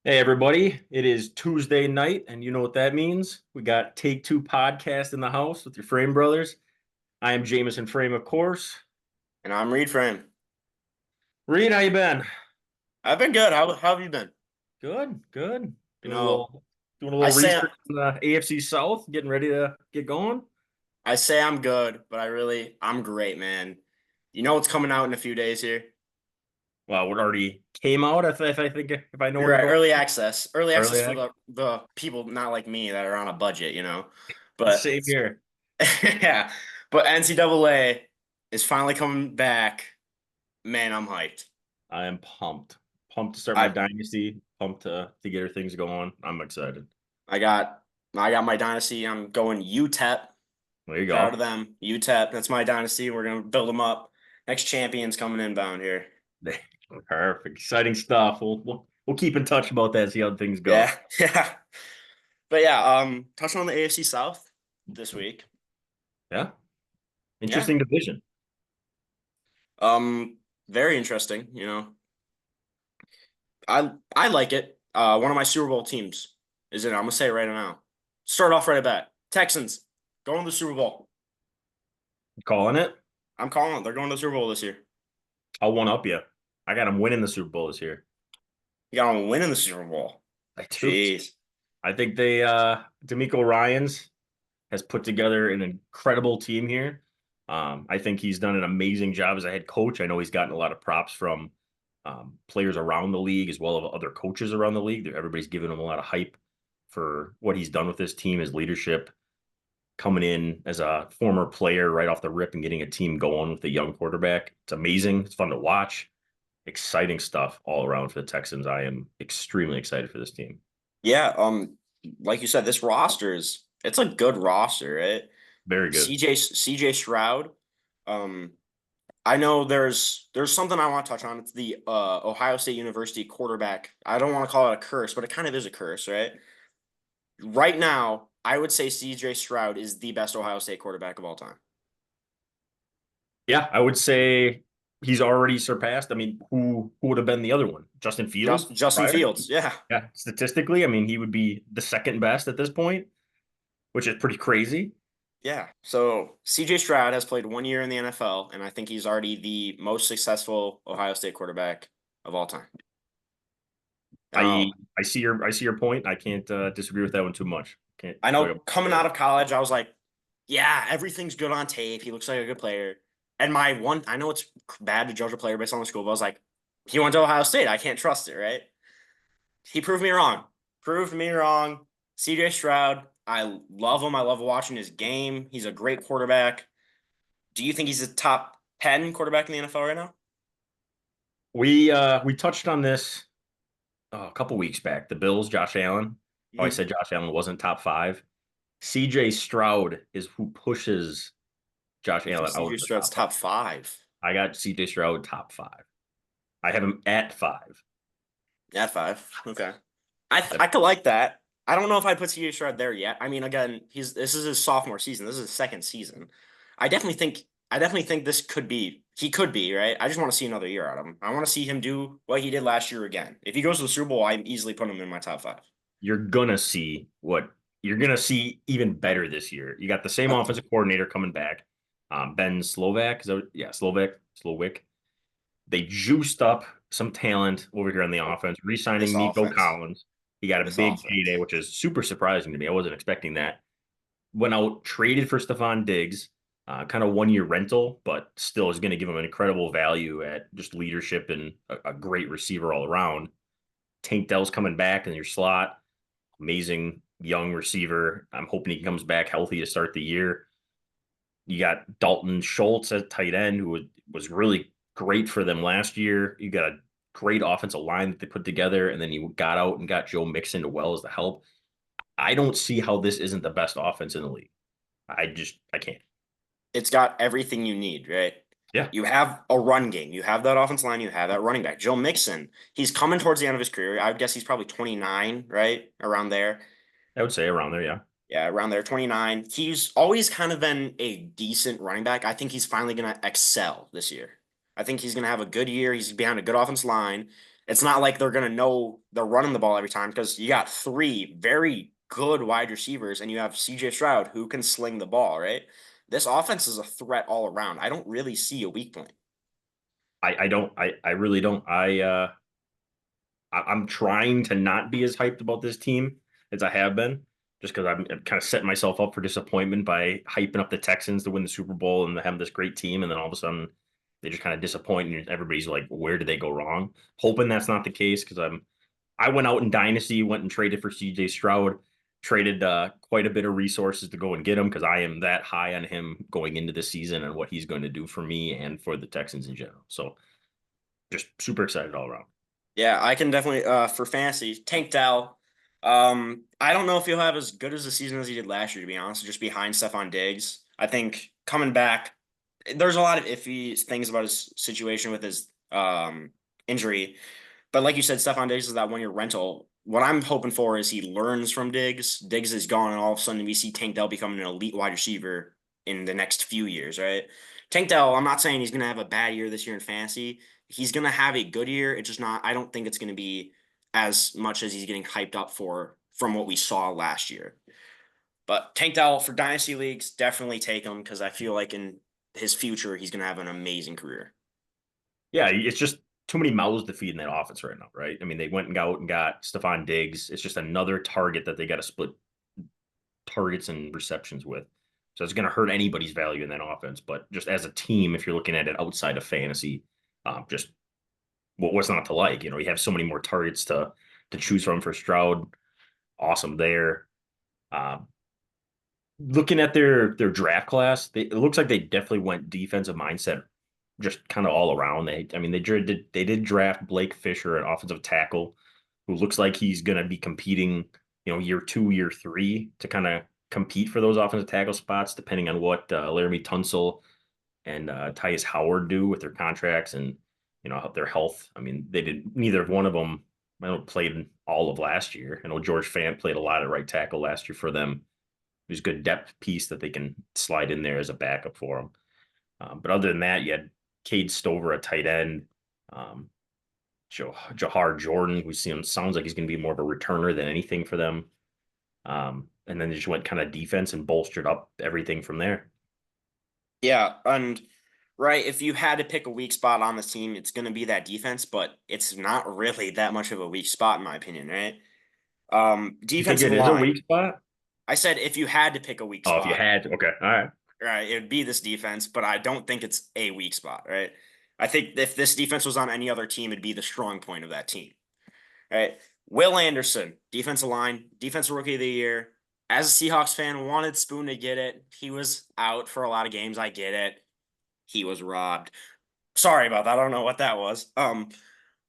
Hey everybody, it is Tuesday night, and you know what that means. We got Take Two podcast in the house with your Frame brothers. I am Jameson Frame, of course. And I'm Reed Frame. Reed, how you been? I've been good. How have you been? Good, good. You Doing a know, little doing a I little say research in the AFC South, getting ready to get going. I say I'm good, but I'm great, man. You know what's coming out in a few days here? Well, it already came out. I think if I know You're where you're right, going, early access. Early access early for act. the people not like me that are on a budget. But Same here. yeah, but NCAA is finally coming back. Man, I'm hyped. I am pumped to start my I dynasty. Pumped to get her things going. I'm excited. I got I got my dynasty. I'm going UTEP. There you Shout out to go. them. UTEP. That's my dynasty. We're gonna build them up. Next champion's coming inbound here. Perfect, exciting stuff. We'll keep in touch about that. See how things go. Yeah, yeah. But yeah, touching on the AFC South this week. Yeah. Yeah. Interesting division. Very interesting. I like it. One of my Super Bowl teams is in it. I'm gonna say it right now. Start off right at bat. Texans going to the Super Bowl. Calling it. I'm calling it. They're going to the Super Bowl this year. I'll one up you. I got them winning the Super Bowl this year. You got them winning the Super Bowl. I do. Jeez. I think they D'Amico Ryans has put together an incredible team here. I think he's done an amazing job as a head coach. I know he's gotten a lot of props from players around the league as well as other coaches around the league. Everybody's giving him a lot of hype for what he's done with this team, his leadership, coming in as a former player right off the rip and getting a team going with a young quarterback. It's amazing. It's fun to watch. Exciting stuff all around for the Texans. I am extremely excited for this team. Yeah. Like you said, this roster it's a good roster, right? Very good. CJ Stroud. Um, I know there's something I want to touch on. It's the Ohio State University quarterback. I don't want to call it a curse, but it kind of is a curse, right? Right now, I would say CJ Stroud is the best Ohio State quarterback of all time. Yeah, I would say he's already surpassed. I mean, who would have been the other one? Justin Fields Justin prior? Fields, yeah. Yeah, statistically, I mean, he would be the second best at this point, which is pretty crazy. Yeah. So CJ Stroud has played 1 year in the NFL, and I think he's already the most successful Ohio State quarterback of all time. I Now, I see your point. I can't disagree with that one too much. Can't I talk know about coming out there. of college, I was like, yeah, everything's good on tape. He looks like a good player. And I know it's bad to judge a player based on the school, but I was like, he went to Ohio State. I can't trust it, right? He proved me wrong. Proved me wrong. CJ Stroud, I love him. I love watching his game. He's a great quarterback. Do you think he's a top 10 quarterback in the NFL right now? We touched on this a couple weeks back. The Bills, Josh Allen. Oh, I Mhm. said Josh Allen wasn't top five. CJ Stroud is who pushes Josh You think Allen out CJ of the Stroud's top five. top five? I got CJ Stroud top five. I have him at five. At five. Okay. I could like that. I don't know if I'd put CJ Stroud there yet. I mean, again, he's this is his sophomore season. This is his second season. I definitely think I definitely think this could be he could be, right? I just want to see another year out of him. I want to see him do what he did last year again. If he goes to the Super Bowl, I easily put him in my top five. You're gonna see even better this year. You got the same Uh, offensive coordinator coming back. Ben Slovak. Yeah, Slovic. They juiced up some talent over here on the offense, this re-signing Nico offense. Collins. He got a This big offense. payday, which is super surprising to me. I wasn't expecting that. Went out, traded for Stephon Diggs, kind of 1 year rental, but still is going to give him an incredible value at just leadership and a great receiver all around. Tank Dell's coming back in your slot. Amazing young receiver. I'm hoping he comes back healthy to start the year. You got Dalton Schultz at tight end, who was really great for them last year. You got a great offensive line that they put together, and then you got out and got Joe Mixon to well as the help. I don't see how this isn't the best offense in the league. I can't. It's got everything you need, right? Yeah, You have a run game. You have that offense line. You have that running back. Joe Mixon, he's coming towards the end of his career. I would guess he's probably 29, right? Around there. I would say around there. Yeah, Yeah, around there, 29. He's always kind of been a decent running back. I think he's finally going to excel this year. I think he's going to have a good year. He's behind a good offense line. It's not like they're gonna know they're running the ball every time because you got three very good wide receivers and you have CJ Stroud who can sling the ball, right? This offense is a threat all around. I don't really see a weak point. I don't I really don't. I'm trying to not be as hyped about this team as I have been, just because I'm kind of setting myself up for disappointment by hyping up the Texans to win the Super Bowl and having this great team, and then all of a sudden they just kind of disappoint, and everybody's like, "Where did they go wrong?" Hoping that's not the case because I went out in dynasty, went and traded for CJ Stroud, traded quite a bit of resources to go and get him because I am that high on him going into the season and what he's going to do for me and for the Texans in general. So just super excited all around. Yeah, I can definitely for fantasy, Tank Dell. I don't know if he'll have as good as a season as he did last year, to be honest, just behind Stephon Diggs. I think coming back, there's a lot of iffy things about his situation with his injury. But like you said, Stephon Diggs is that 1 year rental. What I'm hoping for is he learns from Diggs. Diggs is gone, and all of a sudden we see Tank Dell becoming an elite wide receiver in the next few years, right? Tank Dell, I'm not saying he's going to have a bad year this year in fantasy. He's going to have a good year. It's just not, I don't think it's going to be as much as he's getting hyped up for from what we saw last year. But Tank Dell for dynasty leagues, definitely take him because I feel like in his future, he's going to have an amazing career. Yeah, it's just too many mouths to feed in that offense right now, right? I mean, they went and got Stephon Diggs. It's just another target that they got to split targets and receptions with. So it's going to hurt anybody's value in that offense. But just as a team, if you're looking at it outside of fantasy, just what's not to like? You have so many more targets to choose from for Stroud. Awesome there. Um, Looking at their draft class, it looks like they definitely went defensive mindset just kind of all around. They did draft Blake Fisher, an offensive tackle, who looks like he's going to be competing, year 2, year 3 to kind of compete for those offensive tackle spots, depending on what Laramie Tunsil and Tyus Howard do with their contracts and their health. I mean, they did neither of one of them. I don't played all of last year. I know George Fant played a lot at right tackle last year for them. There's a good depth piece that they can slide in there as a backup for them. But other than that, you had Cade Stover, a tight end. Um, Jahar Jordan, we see him, sounds like he's going to be more of a returner than anything for them. And then they just went kind of defense and bolstered up everything from there. Yeah, and right, if you had to pick a weak spot on this team, it's going to be that defense, but it's not really that much of a weak spot in my opinion, right? You think Defensive it is a line. weak spot? I said if you had to pick a weak Oh, if you spot, had, okay, all right. right, it would be this defense, but I don't think it's a weak spot, right? I think if this defense was on any other team, it'd be the strong point of that team, right? Will Anderson, defensive line, defensive rookie of the year. As a Seahawks fan, wanted Spoon to get it. He was out for a lot of games. I get it. He was robbed. Sorry about that. I don't know what that was.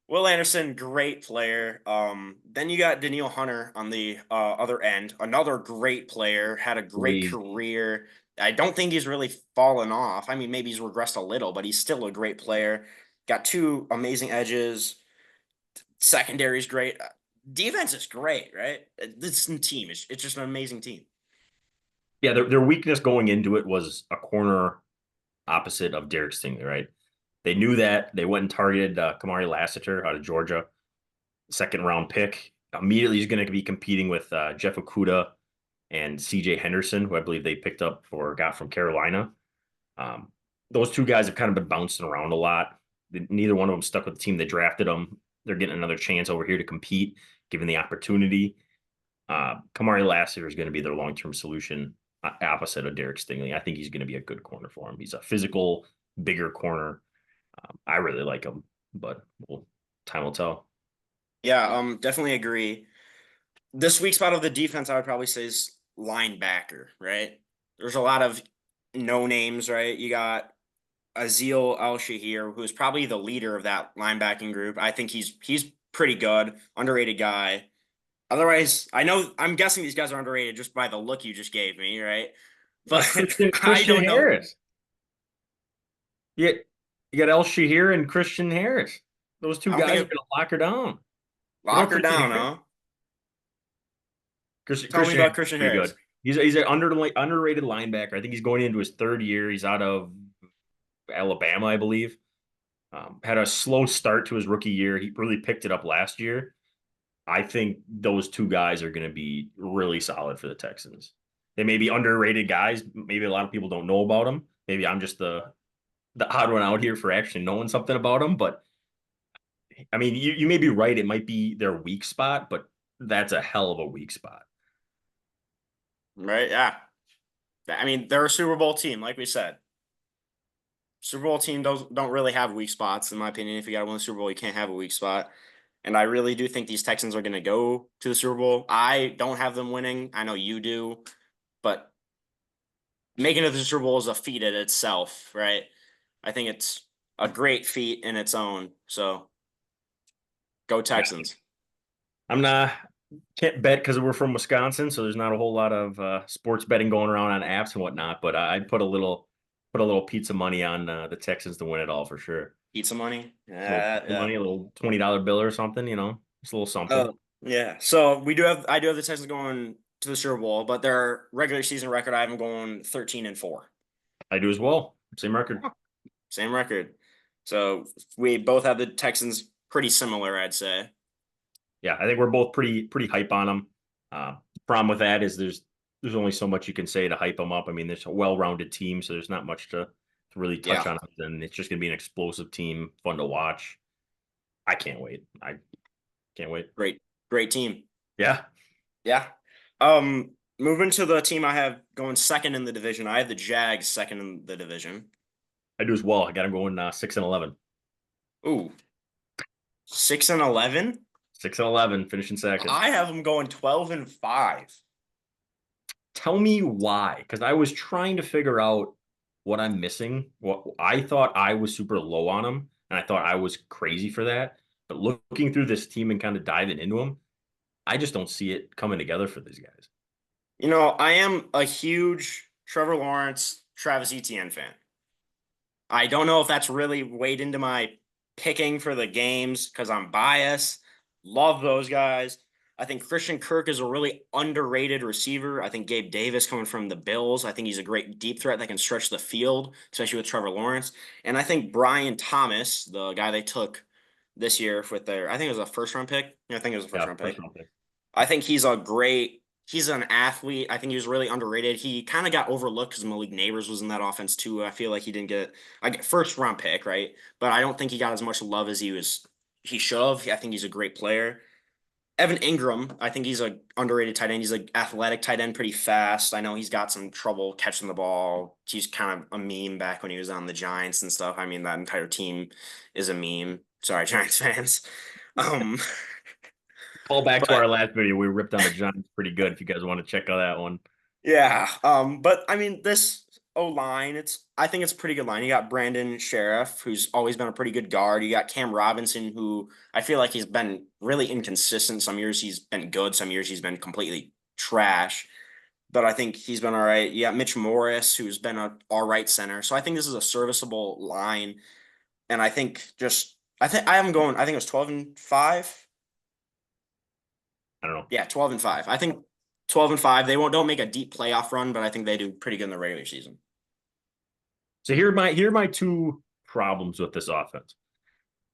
Will Anderson, great player. Then you got Daniil Hunter on the other end, another great player, had a great Crazy. career. I don't think he's really fallen off. I mean, maybe he's regressed a little, but he's still a great player. Got two amazing edges. Secondary's great. Defense is great, right? This team is it's just an amazing team. Yeah, their weakness going into it was a corner opposite of Derek Stingley, right? They knew that. They went and targeted Kamari Lassiter out of Georgia, second round pick. Immediately, he's going to be competing with Jeff Okuda and CJ Henderson, who I believe they picked up or got from Carolina. Um, those two guys have kind of been bouncing around a lot. Neither one of them stuck with the team that drafted them. They're getting another chance over here to compete, given the opportunity. Kamari Lassiter is going to be their long-term solution, opposite of Derek Stingley. I think he's going to be a good corner for him. He's a physical, bigger corner. I really like him, but time will tell. Yeah, definitely agree. This weak spot of the defense, I would probably say is linebacker, right? There's a lot of no names, right? You got Azil Al Shahir, who's probably the leader of that linebacking group. I think he's pretty good, underrated guy. Otherwise, I'm guessing these guys are underrated just by the look you just gave me, right? No, But I Christian don't know. Harris. You got El Shahir and Christian Harris. Those two I don't guys are think going to lock her down. You know lock her Christian down, Harris? huh? Tell me Christian Harris about is Christian pretty Harris. good. He's an underrated linebacker. I think he's going into his third year. He's out of Alabama, I believe. Had a slow start to his rookie year. He really picked it up last year. I think those two guys are going to be really solid for the Texans. They may be underrated guys. Maybe a lot of people don't know about them. Maybe I'm just the odd one out here for actually knowing something about them. But I mean, you may be right. It might be their weak spot, but that's a hell of a weak spot. Right? Yeah. I mean, they're a Super Bowl team, like we said. Super Bowl team don't really have weak spots, in my opinion. If you got to win the Super Bowl, you can't have a weak spot. And I really do think these Texans are going to go to the Super Bowl. I don't have them winning. I know you do, but making it to the Super Bowl is a feat in itself, right? I think it's a great feat in its own. So go Yeah, Texans. I'm not can't bet because we're from Wisconsin, so there's not a whole lot of sports betting going around on apps and whatnot. But I'd put a little pizza money on the Texans to win it all for sure. Pizza money. A little Yeah, pizza yeah. money, a little $20 bill or something, just a little something. Oh, yeah. So I do have the Texans going to the Super Bowl, but their regular season record, I have them going 13-4. I do as well. Same record. Same record. So we both have the Texans pretty similar, I'd say. Yeah, I think we're both pretty hype on them. The problem with that is there's only so much you can say to hype them up. I mean, there's a well-rounded team, so there's not much to really touch Yeah. on. And it's just gonna be an explosive team, fun to watch. I can't wait. I can't wait. Great team. Yeah, Yeah. Moving to the team I have going second in the division. I have the Jags second in the division. I do as well. I got them going 6-11. Ooh, 6-11. 6-11, finishing second. I have them going 12-5. Tell me why, because I was trying to figure out what I'm missing. What I thought I was super low on them, and I thought I was crazy for that. But looking through this team and kind of diving into them, I just don't see it coming together for these guys. I am a huge Trevor Lawrence, Travis Etienne fan. I don't know if that's really weighed into my picking for the games because I'm biased. Love those guys. I think Christian Kirk is a really underrated receiver. I think Gabe Davis coming from the Bills. I think he's a great deep threat that can stretch the field, especially with Trevor Lawrence. And I think Brian Thomas, the guy they took this year with I think it was a first round pick. Yeah, I think it was a first Yeah, round first pick. round pick. I think he's an athlete. I think he was really underrated. He kind of got overlooked because Malik Neighbors was in that offense too. I feel like he didn't get like first round pick, right? But I don't think he got as much love as he should have. I think he's a great player. Evan Ingram, I think he's a underrated tight end. He's an athletic tight end, pretty fast. I know he's got some trouble catching the ball. He's kind of a meme back when he was on the Giants and stuff. I mean, that entire team is a meme. Sorry, Giants fans. Um, Fall back to but our last video. We ripped on the Giants pretty good. If you guys want to check out that one, yeah. But I mean, this O line, I think it's a pretty good line. You got Brandon Sheriff, who's always been a pretty good guard. You got Cam Robinson, who I feel like he's been really inconsistent. Some years he's been good, some years he's been completely trash. But I think he's been all right. You got Mitch Morris, who's been a all right center. So I think this is a serviceable line. And I am going, I think it was 12-5. I don't know. Yeah, 12-5. I think 12-5. They don't make a deep playoff run, but I think they do pretty good in the regular season. So here are my two problems with this offense.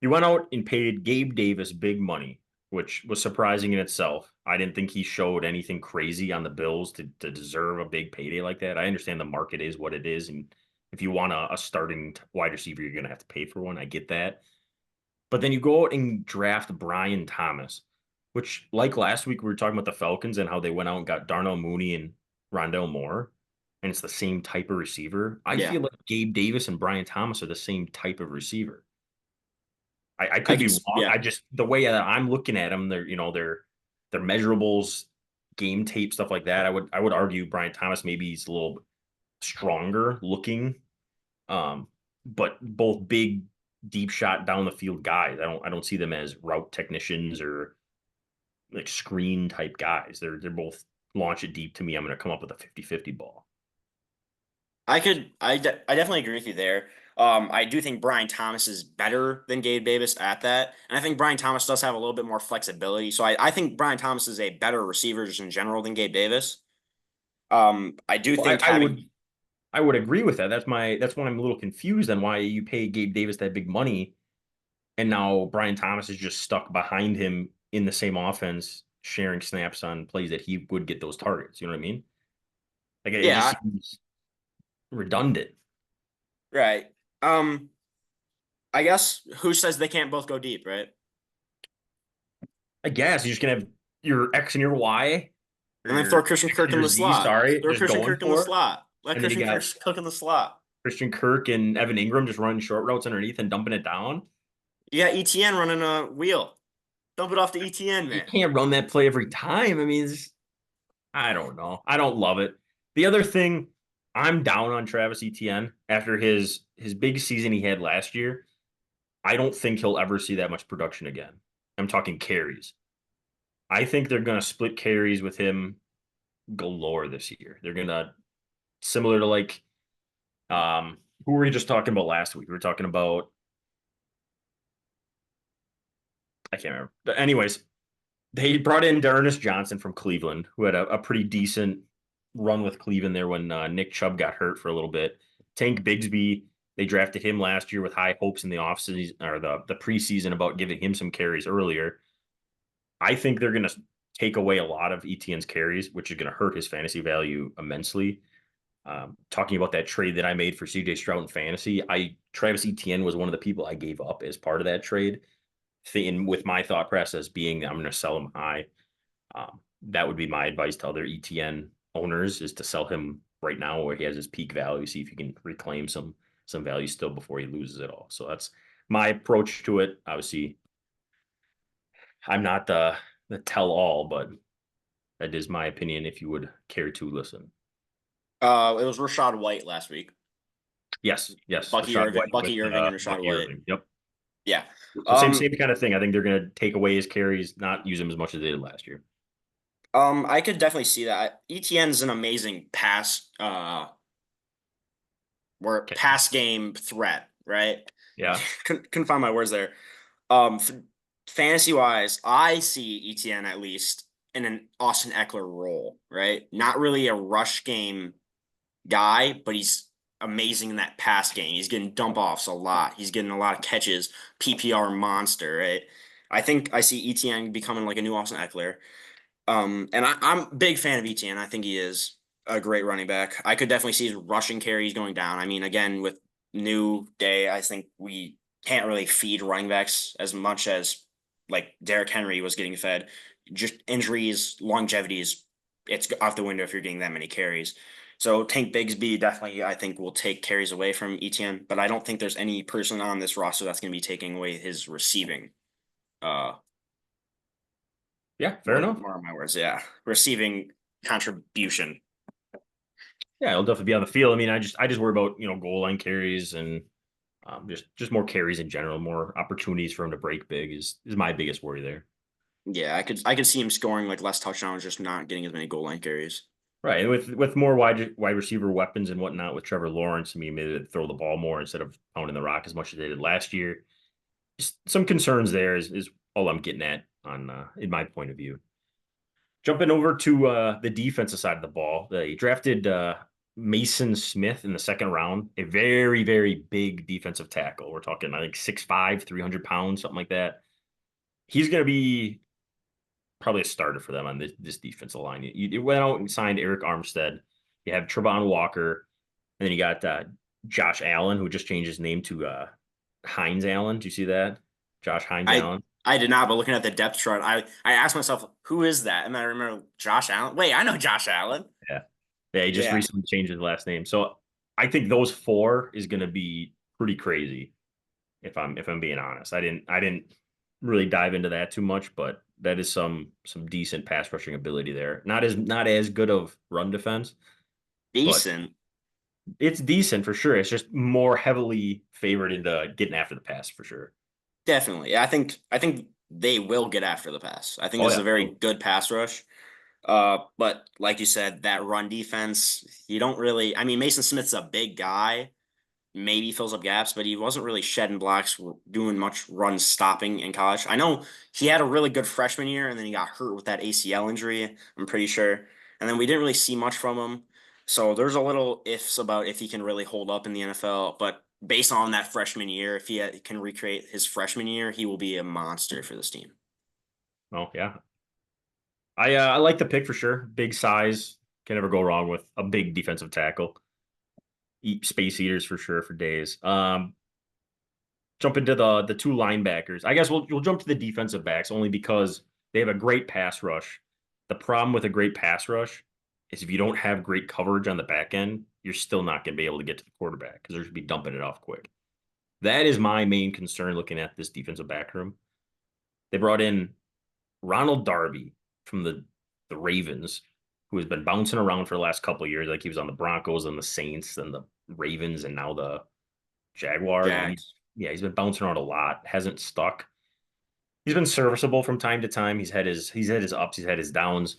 You went out and paid Gabe Davis big money, which was surprising in itself. I didn't think he showed anything crazy on the Bills to deserve a big payday like that. I understand the market is what it is, and if you want a starting wide receiver, you're going to have to pay for one. I get that. But then you go out and draft Brian Thomas, which, like last week, we were talking about the Falcons and how they went out and got Darnell Mooney and Rondell Moore, and it's the same type of receiver. I Yeah. feel like Gabe Davis and Brian Thomas are the same type of receiver. I I could be can, wrong. yeah. I just the way that I'm looking at them, they're measurables, game tape, stuff like that. I would argue Brian Thomas maybe he's a little stronger looking, but both big, deep shot down the field guys. I don't see them as route technicians or like screen type guys. They're both launch it deep to me. I'm going to come up with a 50-50 ball. I definitely agree with you there. I do think Brian Thomas is better than Gabe Davis at that. And I think Brian Thomas does have a little bit more flexibility. So I think Brian Thomas is a better receiver just in general than Gabe Davis. I do Well, think I would having I would agree with that. That's why I'm a little confused on why you pay Gabe Davis that big money and now Brian Thomas is just stuck behind him in the same offense, sharing snaps on plays that he would get those targets. You know what I mean? Like it just Yeah, seems redundant. right. Um, I guess who says they can't both go deep, right? I guess you're just gonna have your X and your Y, or And then throw your Christian X Kirk and in your the Z, slot. sorry, Throw just Christian going Kirk in the for it. slot. Let And then you Christian Kirk got cook in the slot. Christian Kirk and Evan Ingram just running short routes underneath and dumping it down. You got ETN running a wheel. Dump it off to ETN, You man. can't run that play every time. I mean, I don't know. I don't love it. The other thing, I'm down on Travis Etienne after his big season he had last year. I don't think he'll ever see that much production again. I'm talking carries. I think they're going to split carries with him galore this year. They're going to similar to like who were we just talking about last week? We were talking about I can't remember. But anyways, they brought in D'Ernest Johnson from Cleveland, who had a pretty decent run with Cleveland there when Nick Chubb got hurt for a little bit. Tank Bigsby, they drafted him last year with high hopes in the offseason or the preseason about giving him some carries earlier. I think they're going to take away a lot of ETN's carries, which is going to hurt his fantasy value immensely. Talking about that trade that I made for CJ Stroud in fantasy, Travis Etienne was one of the people I gave up as part of that trade. With my thought process being I'm going to sell him high. That would be my advice to other ETN owners is to sell him right now where he has his peak value, see if he can reclaim some value still before he loses it all. So that's my approach to it. Obviously, I'm not the tell all, but that is my opinion if you would care to listen. It was Rashad White last week. Yes. Rashad White with Bucky Irving and Rashad Bucky White. Irving. Yep. Yeah. So same kind of thing. I think they're gonna take away his carries, not use him as much as they did last year. I could definitely see that. ETN's an amazing Okay. pass game threat, right? Yeah. Couldn't find my words there. F Fantasy wise, I see ETN at least in an Austin Eckler role, right? Not really a rush game guy, but he's amazing in that pass game. He's getting dump offs a lot. He's getting a lot of catches, PPR monster, right? I think I see ETN becoming like a new Austin Eckler. And I'm a big fan of ETN. I think he is a great running back. I could definitely see his rushing carries going down. I mean, again, with new day, I think we can't really feed running backs as much as like Derrick Henry was getting fed. Just injuries, longevities, it's off the window if you're getting that many carries. So Tank Bigsby definitely, I think, will take carries away from ETN, but I don't think there's any person on this roster that's going to be taking away his receiving. Uh, Yeah, fair enough. more of my words, yeah, receiving contribution. Yeah, he'll definitely be on the field. I mean, I just worry about goal line carries and just more carries in general, more opportunities for him to break big is my biggest worry there. Yeah, I could see him scoring like less touchdowns, just not getting as many goal line carries. Right, and with more wide receiver weapons and whatnot with Trevor Lawrence, I mean, maybe they throw the ball more instead of pounding the rock as much as they did last year. Just some concerns there is all I'm getting at on in my point of view. Jumping over to the defensive side of the ball, they drafted Mason Smith in the second round, a very, very big defensive tackle. We're talking, I think, 6'5", 300 pounds, something like that. He's going to be probably a starter for them on this defensive line. You went out and signed Eric Armstead. You have Trevon Walker, and then you got Josh Allen, who just changed his name to Hines Allen. Do you see that? Josh Hines I Allen. I did not, but looking at the depth chart, I asked myself, who is that? And then I remember Josh Allen. Wait, I know Josh Allen. Yeah. Yeah, he just Yeah, recently changed his last name. So I think those four is going to be pretty crazy if I'm being honest. I didn't really dive into that too much, but that is some decent pass rushing ability there. Not as good of run defense, but decent, it's decent for sure. It's just more heavily favored into getting after the pass for sure. definitely. I think they will get after the pass. I think Oh this is yeah. a very good pass rush. But like you said, that run defense, you don't really. I mean, Mason Smith's a big guy, maybe fills up gaps, but he wasn't really shedding blocks, doing much run stopping in college. I know he had a really good freshman year, and then he got hurt with that ACL injury, I'm pretty sure. And then we didn't really see much from him. So there's a little ifs about if he can really hold up in the NFL. But based on that freshman year, if he can recreate his freshman year, he will be a monster for this team. Oh yeah, I like the pick for sure. Big size, can never go wrong with a big defensive tackle. Eat space eaters for sure for days. Jump into the two linebackers. I guess we'll jump to the defensive backs only because they have a great pass rush. The problem with a great pass rush is if you don't have great coverage on the back end, you're still not going to be able to get to the quarterback because they're going to be dumping it off quick. That is my main concern looking at this defensive back room. They brought in Ronald Darby from the Ravens, who has been bouncing around for the last couple of years. Like he was on the Broncos and the Saints and the Ravens and now the Jaguars. And Jags. he's been bouncing around a lot. Hasn't stuck. He's been serviceable from time to time. He's had his ups, he's had his downs.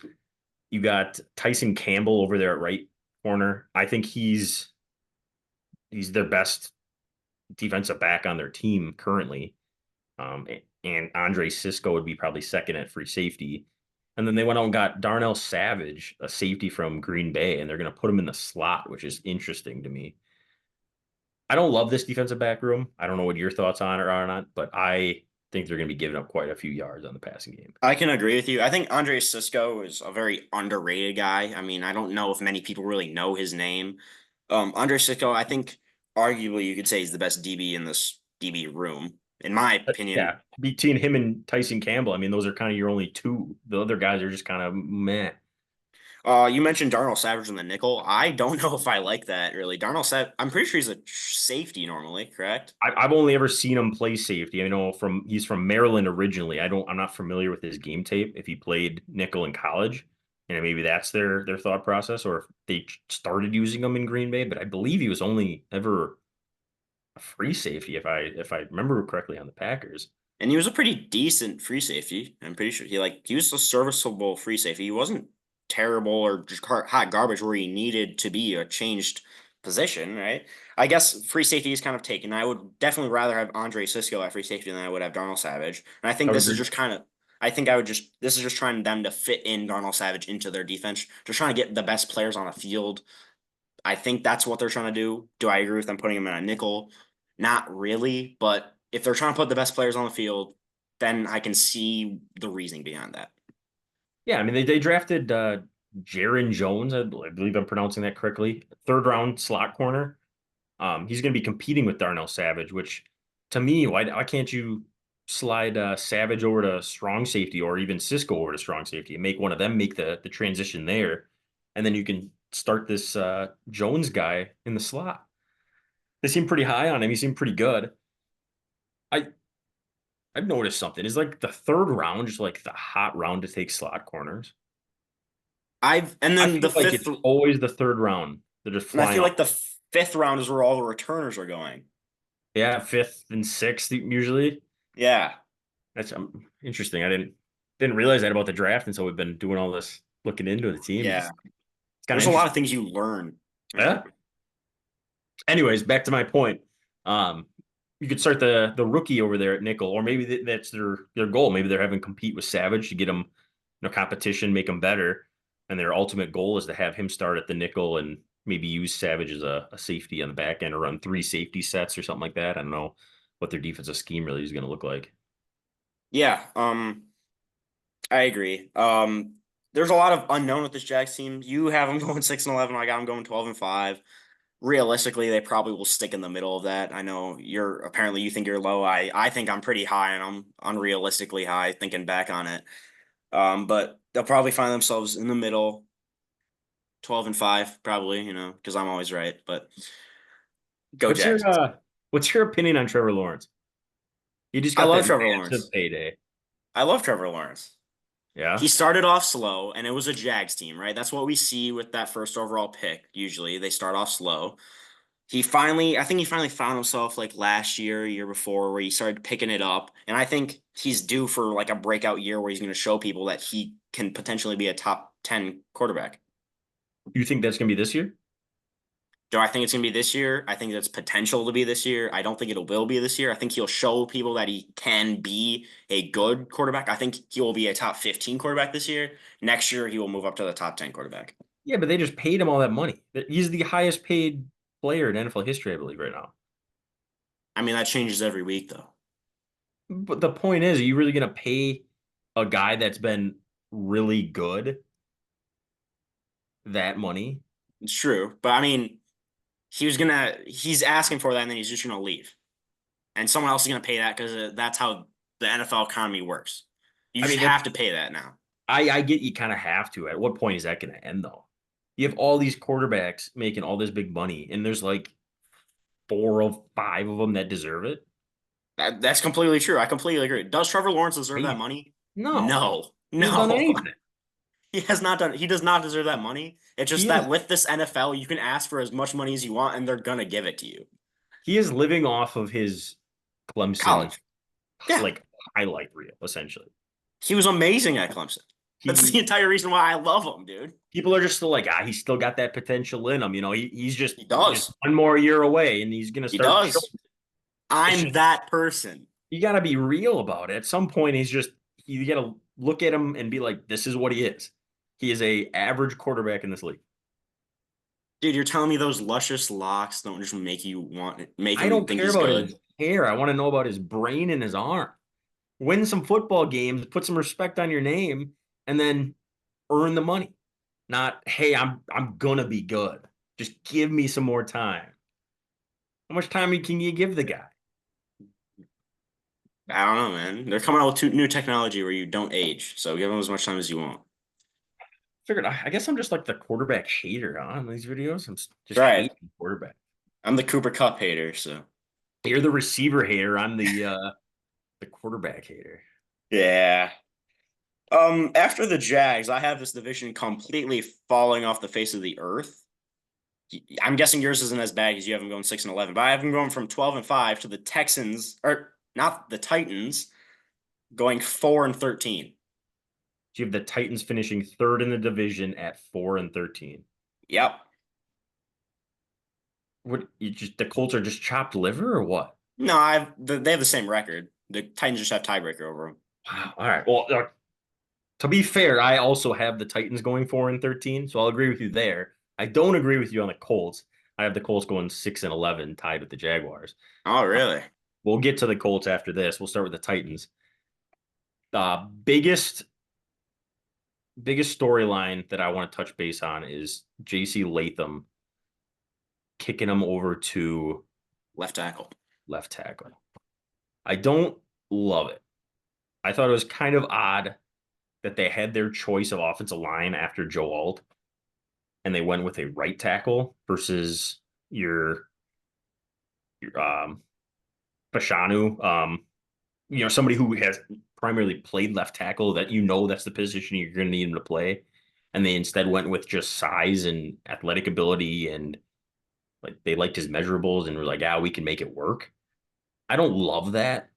You got Tyson Campbell over there at right corner. I think he's their best defensive back on their team currently. And Andre Cisco would be probably second at free safety. And then they went out and got Darnell Savage, a safety from Green Bay, and they're going to put him in the slot, which is interesting to me. I don't love this defensive back room. I don't know what your thoughts on it are or not, but I think they're going to be giving up quite a few yards on the passing game. I can agree with you. I think Andre Cisco is a very underrated guy. I mean, I don't know if many people really know his name. Andre Cisco, I think arguably you could say he's the best DB in this DB room, in my opinion. Yeah, between him and Tyson Campbell, I mean, those are kind of your only two. The other guys are just kind of meh. You mentioned Darnell Savage in the nickel. I don't know if I like that really. Darnell Savage, I'm pretty sure he's a safety normally, correct? I've only ever seen him play safety. I know he's from Maryland originally. I'm not familiar with his game tape if he played nickel in college, and maybe that's their thought process, or if they started using him in Green Bay. But I believe he was only ever a free safety if I remember correctly on the Packers. And he was a pretty decent free safety. I'm pretty sure he was a serviceable free safety. He wasn't terrible or just hot garbage where he needed to be a changed position, right? I guess free safety is kind of taken. I would definitely rather have Andre Cisco at free safety than I would have Darnell Savage. And I I think would this is agree. just kind of I think I would just this is just trying them to fit in Darnell Savage into their defense. Just trying to get the best players on the field. I think that's what they're trying to do. Do I agree with them putting him in a nickel? Not really, but if they're trying to put the best players on the field, then I can see the reasoning behind that. Yeah, I mean they drafted Jaron Jones. I believe I'm pronouncing that correctly. Third round slot corner. He's going to be competing with Darnell Savage, which to me, why can't you slide Savage over to strong safety or even Cisco over to strong safety and make one of them make the transition there, and then you can start this Jones guy in the slot. They seem pretty high on him. He seemed pretty good. I I've noticed something. Is like the third round just like the hot round to take slot corners? And I then the feel like fifth, it's always the third round. They're just and I flying feel off. like the fifth round is where all the returners are going. Yeah, fifth and sixth usually. Yeah, That's interesting. I didn't realize that about the draft until we've been doing all this looking into the teams. yeah. It's kind of There's a lot of interesting. things you learn, right? Yeah. Anyways, back to my point. Um, you could start the rookie over there at nickel, or maybe that's their goal. Maybe they're having compete with Savage to get him, competition, make him better, and their ultimate goal is to have him start at the nickel and maybe use Savage as a safety on the back end or run three safety sets or something like that. I don't know what their defensive scheme really is going to look like. Yeah, I agree. There's a lot of unknown with this Jags team. You have them going 6-11. I got them going 12-5. Realistically, they probably will stick in the middle of that. I know you think you're low. I think I'm pretty high and I'm unrealistically high thinking back on it. But they'll probably find themselves in the middle, 12-5, probably, because I'm always right. But go What's your Jags. uh what's your opinion on Trevor Lawrence? He just I got love that Trevor massive Lawrence. payday. I love Trevor Lawrence. He Yeah. started off slow, and it was a Jags team, right? That's what we see with that first overall pick. Usually, they start off slow. I think he finally found himself like last year, year before, where he started picking it up. And I think he's due for like a breakout year where he's going to show people that he can potentially be a top 10 quarterback. You think that's gonna be this year? Do I think it's going to be this year? I think that's potential to be this year. I don't think it will be this year. I think he'll show people that he can be a good quarterback. I think he will be a top 15 quarterback this year. Next year, he will move up to the top 10 quarterback. Yeah, but they just paid him all that money. He's the highest paid player in NFL history, I believe, right now. I mean, that changes every week, though. But the point is, are you really going to pay a guy that's been really good that money? It's true, but I mean, he's asking for that, and then he's just gonna leave, and someone else is gonna pay that because that's how the NFL economy works. You I just mean, have to pay that now. I get you kind of have to. At what point is that going to end, though? You have all these quarterbacks making all this big money, and there's like 4 or 5 of them that deserve it. That's completely true. I completely agree. Does Trevor Lawrence deserve that Crazy. money? No, No, he hasn't done no. anything. He has not done. He does not deserve that money. It's just He that is with this NFL, you can ask for as much money as you want, and they're gonna give it to you. he is living off of his Clemson College, yeah, like highlight reel, essentially. he was amazing at Clemson. That's the He entire reason why I love him, dude. People are just still like, he's still got that potential in him. He's He just does. one more year away, and he's gonna He start showing. does. It's I'm just that person. you got to be real about it. At some point, you got to look at him and be like, this is what he is. He is a average quarterback in this league. Dude, you're telling me those luscious locks don't just make I him don't think care he's about his good? hair. I want to know about his brain and his arm. Win some football games, put some respect on your name, and then earn the money. Not, hey, I'm gonna be good. Just give me some more time. How much time can you give the guy? I don't know, man. They're coming out with new technology where you don't age, so give them as much time as you want. Figured I guess I'm just like the quarterback hater on these videos. Just Right. hating quarterback. I'm the Cooper Cup hater, so You're the receiver hater. I'm the quarterback hater. yeah. After the Jags, I have this division completely falling off the face of the earth. I'm guessing yours isn't as bad because you have them going 6-11, but I have them going from 12-5 to the Texans, or not the Titans, going 4-13. So you have the Titans finishing third in the division at 4-13. Yep. What you just the Colts are just chopped liver or what? No, they have the same record. The Titans just have tiebreaker over them. Wow. All right. Well, to be fair, I also have the Titans going 4-13, so I'll agree with you there. I don't agree with you on the Colts. I have the Colts going 6-11, tied with the Jaguars. Oh, Uh, really? we'll get to the Colts after this. We'll start with the Titans. Biggest storyline that I want to touch base on is JC Latham kicking him over to Left tackle. left tackle. I don't love it. I thought it was kind of odd that they had their choice of offensive line after Joe Alt and they went with a right tackle versus your Fashanu, somebody who has primarily played left tackle that that's the position you're going to need him to play. And they instead went with just size and athletic ability and like they liked his measurables and were like, we can make it work. I don't love that.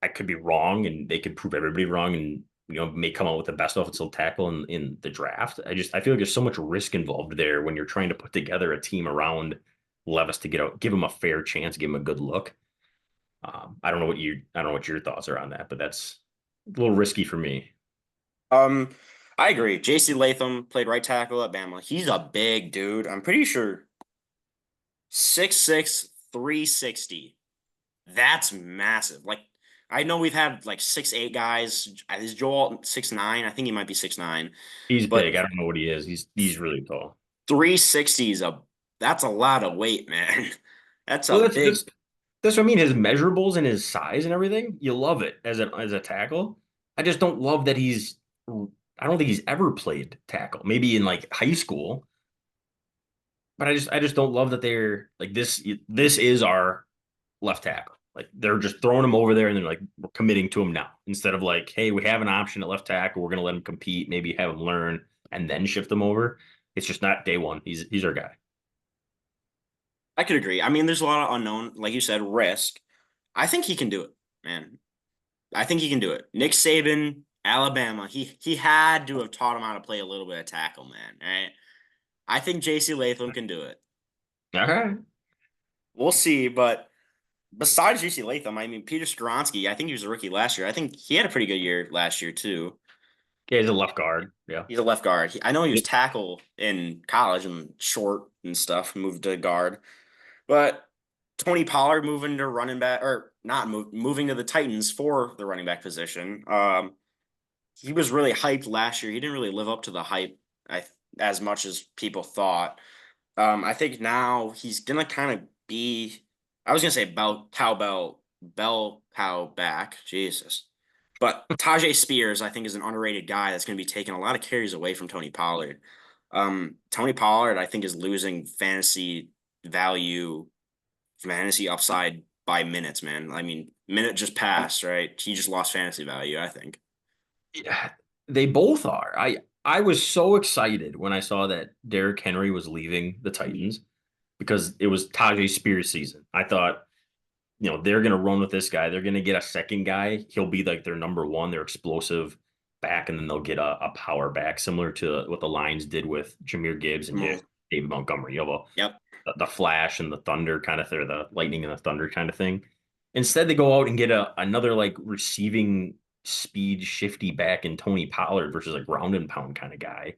I could be wrong and they could prove everybody wrong and may come out with the best offensive tackle in the draft. I feel like there's so much risk involved there when you're trying to put together a team around Levis to give him a fair chance, give him a good look. I don't know what your thoughts are on that, but that's a little risky for me. Um, I agree. JC Latham played right tackle at Bama. He's a big dude. I'm pretty sure 6'6", 360. That's massive. Like, I know we've had like 6'8" guys. Is Joel 6'9"? I think he might be 6'9". He's big. But I don't know what he is. He's really tall. 360 is that's a lot of weight, man. That's a Well, big. that's what I mean. His measurables and his size and everything, you love it as a tackle. I just don't love that I don't think he's ever played tackle. Maybe in like high school, but I just don't love that they're like this. This is our left tackle. Like they're just throwing him over there and they're like we're committing to him now instead of like, hey, we have an option at left tackle. We're gonna let him compete, maybe have him learn and then shift him over. It's just not day one. He's our guy. I could agree. I mean, there's a lot of unknown, like you said, risk. I think he can do it, man. I think he can do it. Nick Saban, Alabama, he had to have taught him how to play a little bit of tackle, man. All right. I think JC Latham can do it. All right. We'll see, but besides JC Latham, I mean Peter Skoronski, I think he was a rookie last year. I think he had a pretty good year last year too. Yeah, he's a left guard. Yeah. He's a left guard. I know he was tackle in college and short and stuff, moved to guard. But Tony Pollard moving to running back or not moving to the Titans for the running back position. He was really hyped last year. He didn't really live up to the hype as much as people thought. I think now he's gonna kind of be. I was gonna say bell cow back. Jesus, but Tajay Spears I think is an underrated guy that's gonna be taking a lot of carries away from Tony Pollard. Tony Pollard I think is losing value, fantasy upside by minutes. Man, I mean, minute just passed, right? He just lost fantasy value. I think. Yeah, they both are. I was so excited when I saw that Derrick Henry was leaving the Titans because it was Tajay Spears season. I thought, they're gonna run with this guy. They're gonna get a second guy. He'll be like their number one, their explosive back, and then they'll get a power back, similar to what the Lions did with Jahmyr Gibbs and David Montgomery. You have Yep. the flash and the thunder kind of thing, the lightning and the thunder kind of thing. Instead, they go out and get another like receiving speed shifty back in Tony Pollard versus a ground and pound kind of guy.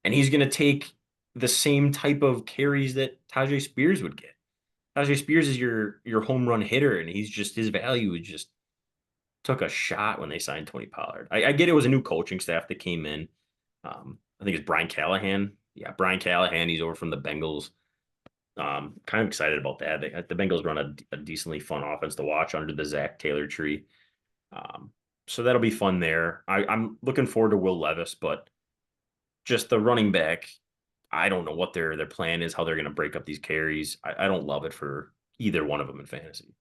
And he's going to take the same type of carries that Tajay Spears would get. Tajay Spears is your home run hitter, and his value just took a shot when they signed Tony Pollard. I get it was a new coaching staff that came in. I think it's Brian Callahan. Yeah, Brian Callahan. He's over from the Bengals. Kind of excited about that. The Bengals run a decently fun offense to watch under the Zach Taylor tree. So that'll be fun there. I'm looking forward to Will Levis, but just the running back, I don't know what their plan is, how they're going to break up these carries. I don't love it for either one of them in fantasy.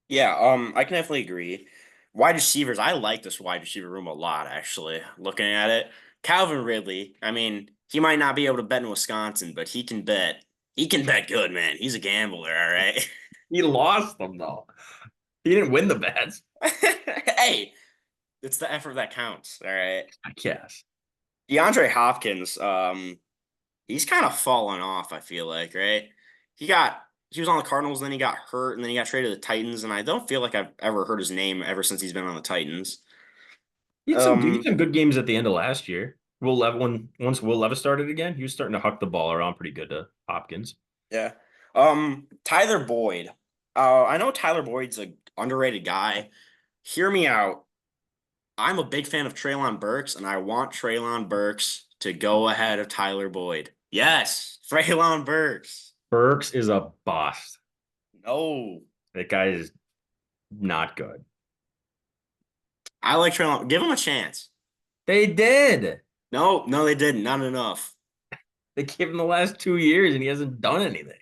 Yeah, I can definitely agree. Wide receivers, I like this wide receiver room a lot, actually. Looking at it, Calvin Ridley. I mean, he might not be able to bet in Wisconsin, but he can bet. He can bet good, man. He's a gambler, all right. He lost them though. He didn't win the bets. Hey, it's the effort that counts, all right. I guess. DeAndre Hopkins, he's kind of fallen off, I feel like, right? He was on the Cardinals, then he got hurt, and then he got traded to the Titans, and I don't feel like I've ever heard his name ever since he's been on the Titans. He had some good games at the end of last year. Once Will Levis started again, he was starting to huck the ball around pretty good to Hopkins. Yeah. Tyler Boyd. I know Tyler Boyd's a underrated guy. Hear me out. I'm a big fan of Treylon Burks, and I want Treylon Burks to go ahead of Tyler Boyd. Yes, Treylon Burks. Burks is a bust. No. That guy is not good. I like Treylon. Give him a chance. They did. No, they didn't. Not enough. They gave him the last 2 years, and he hasn't done anything.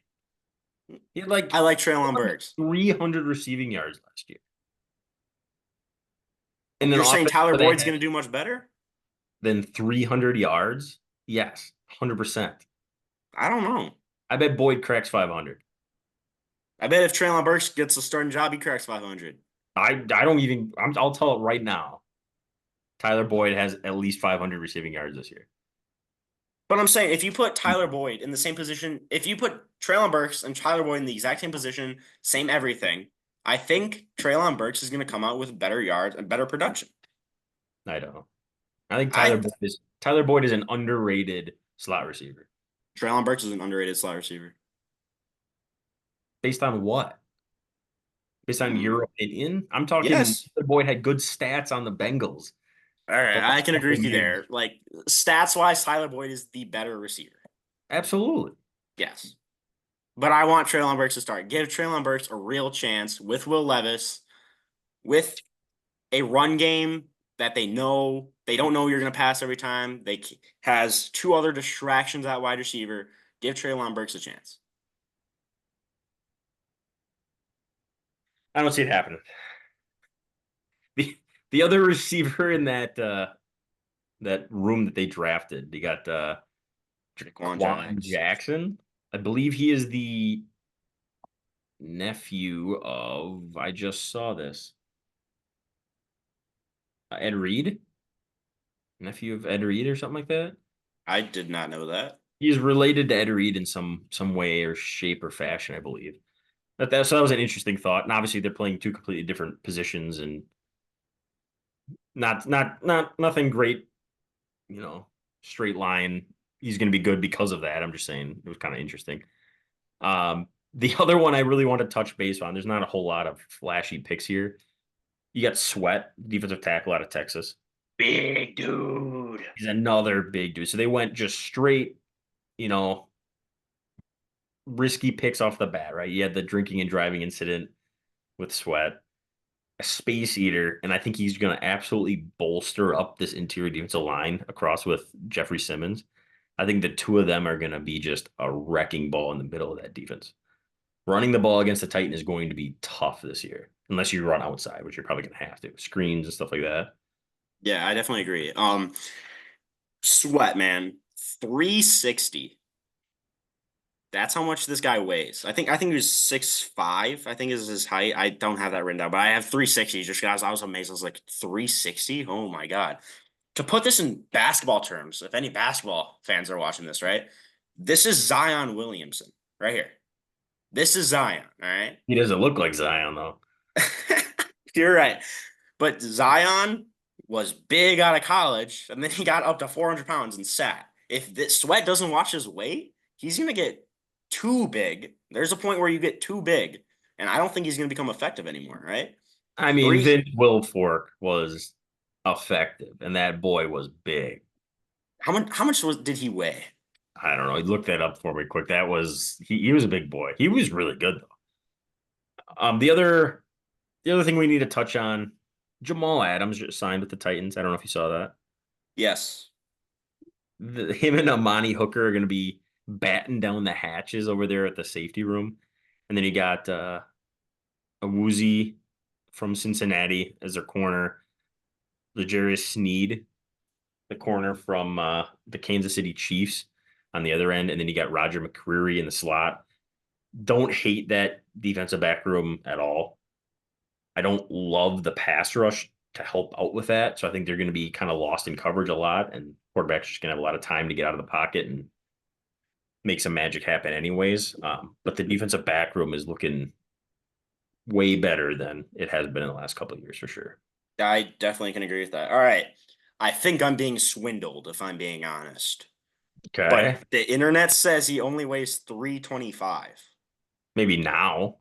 He had I like Treylon Burks. 300 receiving yards last year. And you're saying Tyler Boyd's going to do much better than 300 yards? Yes, 100%. I don't know. I bet Boyd cracks 500. I bet if Treylon Burks gets a starting job, he cracks 500. I'll tell it right now. Tyler Boyd has at least 500 receiving yards this year. But I'm saying if you put Tyler Boyd in the same position, if you put Treylon Burks and Tyler Boyd in the exact same position, same everything, I think Treylon Burks is going to come out with better yards and better production. I don't know. I think Tyler Boyd is an underrated slot receiver. Treylon Burks is an underrated slot receiver. Based on what? Based on your opinion? I'm talking yes. Tyler Boyd had good stats on the Bengals. All right, I can agree with you there. Like, stats-wise, Tyler Boyd is the better receiver. Absolutely. Yes. But I want Treylon Burks to start. Give Treylon Burks a real chance with Will Levis, with a run game that they don't know you're going to pass every time. They has two other distractions at wide receiver. Give Treylon Burks a chance. I don't see it happening. The other receiver in that room that they drafted, they got Jaquan Jackson. I believe he is the nephew of, I just saw this, Ed Reed. Nephew of Ed Reed or something like that. I did not know that. He's related to Ed Reed in some way or shape or fashion, I believe. So that was an interesting thought. And obviously they're playing two completely different positions and nothing great, straight line. He's going to be good because of that. I'm just saying it was kind of interesting. The other one I really want to touch base on, there's not a whole lot of flashy picks here. You got Sweat, defensive tackle out of Texas. Big dude. He's another big dude. So they went just straight, you know, risky picks off the bat, right? You had the drinking and driving incident with Sweat, a space eater, and I think he's going to absolutely bolster up this interior defensive line across with Jeffrey Simmons. I think the two of them are going to be just a wrecking ball in the middle of that defense. Running the ball against the Titan is going to be tough this year, unless you run outside, which you're probably going to have to. Screens and stuff like that. Yeah, I definitely agree. Sweat, man. 360. That's how much this guy weighs. I think he was 6'5", I think is his height. I don't have that written down, but I have 360 just guys. I was amazed. I was like, 360? Oh my God. To put this in basketball terms, if any basketball fans are watching this, right? This is Zion Williamson right here. This is Zion, all right? He doesn't look like Zion, though. You're right. But Zion was big out of college, and then he got up to 400 pounds and sat. If this Sweat doesn't watch his weight, he's going to get too big. There's a point where you get too big, and I don't think he's going to become effective anymore, right? I mean, Three, Vince Wilfork was effective, and that boy was big. how much did he weigh? I don't know. He looked that up for me quick. That was he was a big boy. He was really good though. The other thing we need to touch on, Jamal Adams just signed with the Titans. I don't know if you saw that. Yes. Him and Amani Hooker are going to be batting down the hatches over there at the safety room. And then you got a Woozy from Cincinnati as their corner, L'Jarius Sneed, the corner from the Kansas City Chiefs on the other end. And then you got Roger McCreary in the slot. Don't hate that defensive back room at all. I don't love the pass rush to help out with that. So I think they're going to be kind of lost in coverage a lot, and quarterbacks just going to have a lot of time to get out of the pocket and make some magic happen, anyways. But the defensive back room is looking way better than it has been in the last couple of years for sure. I definitely can agree with that. All right. I think I'm being swindled, if I'm being honest. But Okay. the internet says he only weighs 325. Maybe now.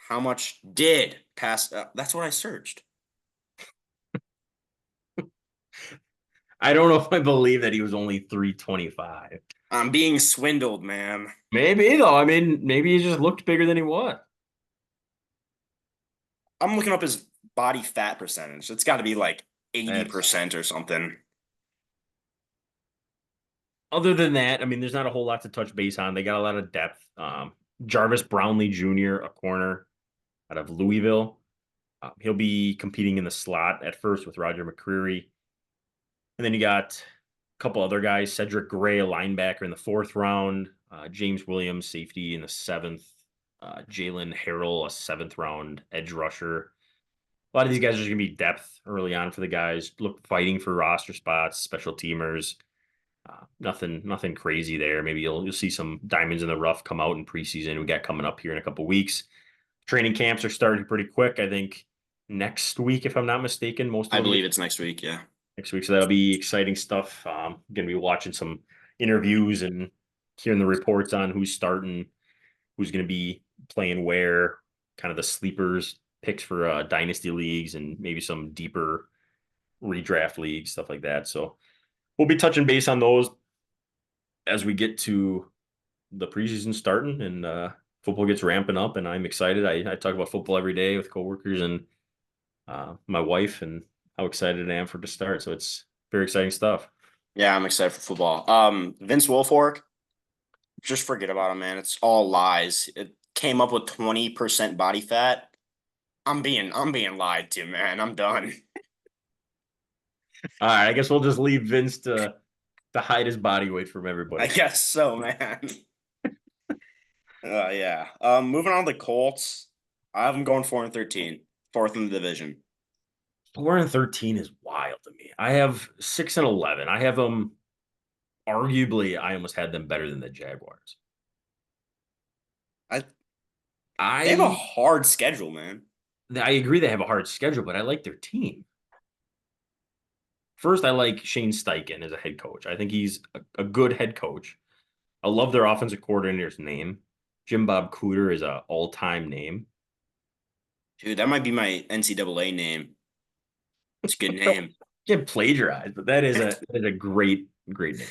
How much did pass? That's what I searched. I don't know if I believe that he was only 325. I'm being swindled, man. Maybe though. I mean, maybe he just looked bigger than he was. I'm looking up his body fat percentage. It's got to be like That's 80% or something. other than that, I mean, there's not a whole lot to touch base on. They got a lot of depth. Jarvis Brownlee Jr., a corner out of Louisville. He'll be competing in the slot at first with Roger McCreary. And then you got a couple other guys, Cedric Gray, a linebacker in the fourth round, James Williams, safety in the seventh, Jalen Harrell, a seventh round edge rusher. A lot of these guys are going to be depth early on for the guys. Look, fighting for roster spots, special teamers. Nothing crazy there. Maybe you'll see some diamonds in the rough come out in preseason. We got coming up here in a couple weeks. Training camps are starting pretty quick. I think next week, if I'm not mistaken, most of I them believe get it's next week. Yeah. next week. So that'll be exciting stuff. Going to be watching some interviews and hearing the reports on who's starting, who's going to be playing where, kind of the sleepers picks for dynasty leagues and maybe some deeper redraft leagues, stuff like that. So we'll be touching base on those as we get to the preseason starting and football gets ramping up. And I'm excited. I talk about football every day with coworkers and my wife and how excited I am for it to start. So it's very exciting stuff. Yeah, I'm excited for football. Vince Wilfork, just forget about him, man. It's all lies. It came up with 20% body fat. I'm being lied to, man. I'm done. All right, I guess we'll just leave Vince to hide his body weight from I everybody. guess so, man. Yeah. Moving on to the Colts. I have them going 4-13, fourth in the division. 4-13 is wild to me. I have 6-11. I have them arguably. I almost had them better than the Jaguars. I They have a I hard schedule, man. I agree they have a hard schedule, but I like their team. First, I like Shane Steichen as a head coach. I think he's a good head coach. I love their offensive coordinator's name. Jim Bob Cooter is a all-time name. Dude, that might be my NCAA name. It's a good Don't name. get plagiarized, but that is a great name.